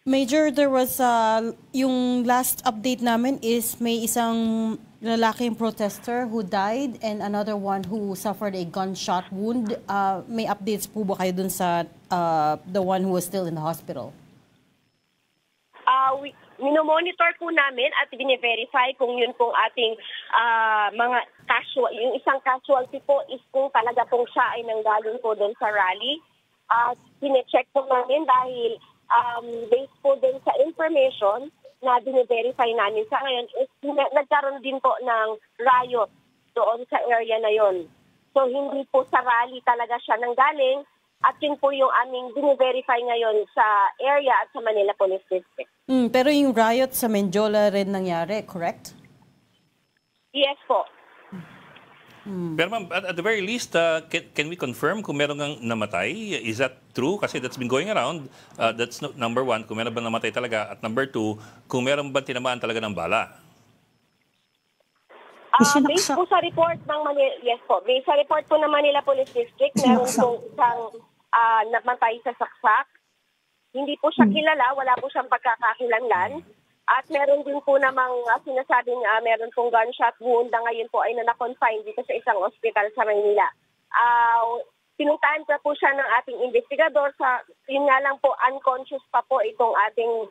Major, there was yung last update namin is may isang lalaking protester who died and another one who suffered a gunshot wound. May updates po ba kayo dun sa the one who was still in the hospital? Minomonitor po namin at bine-verify kung yun pong ating mga casual. Yung isang casualty po is kung talaga pong siya ay nanggaling po doon sa rally. Sinecheck po namin dahil based po din sa information na bine-verify namin sa ngayon is nagkaroon din po ng riot doon sa area na yon. So hindi po sa rally talaga siya nanggaling at yun po yung aming bine-verify ngayon sa area at sa Manila Police District. Pero yung riot sa Menjola rin nangyari, correct? Yes po. Pero ma'am, at the very least, can we confirm kung meron ngang namatay? Is that true? Kasi that's been going around. That's number one, kung meron ba namatay talaga. At number two, kung meron ba tinamaan talaga ng bala? Based po sa report ng Manila, yes po, based sa report po ng Manila Police District, meron pong isang namatay sa saksak. Hindi po siya kilala, wala po siyang pagkakakilanlan. At meron din po namang sinasabing meron pong gunshot wound na ngayon po ay na-confine dito sa isang ospital sa Maynila. Pinuntahan po siya ng ating investigador. Yun nga lang po, unconscious pa po itong ating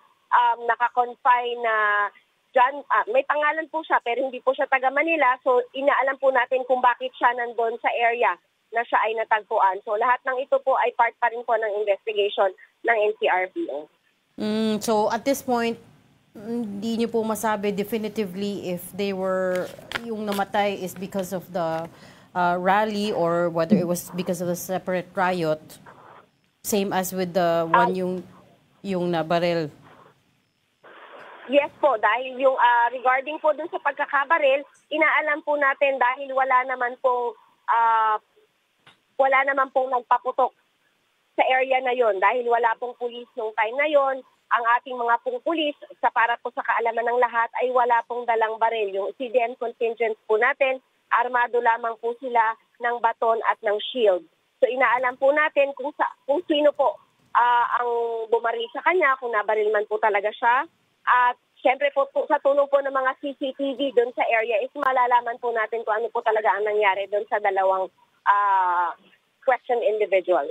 naka-confine na dyan. May pangalan po siya pero hindi po siya taga Manila. So inaalam po natin kung bakit siya nandun sa area na siya ay natagpuan. So lahat ng ito po ay part pa rin po ng investigation ng NCRPO. So at this point, hindi niyo po masabi definitively if they were, yung namatay is because of the rally or whether it was because of the separate riot, same as with the one yung nabaril. Yes po, dahil yung regarding po dun sa pagkakabaril, inaalam po natin dahil wala naman pong nagpaputok sa area na yon dahil wala pong pulis nung time na yon. Ang ating mga pong pulis, para po sa kaalaman ng lahat, ay wala pong dalang baril. Yung CDN contingents po natin, armado lamang po sila ng baton at ng shield. So inaalam po natin kung sino po ang bumaril sa kanya, kung nabaril man po talaga siya. At syempre po sa tulong po ng mga CCTV doon sa area is malalaman po natin kung ano po talaga ang nangyari doon sa dalawang question individual.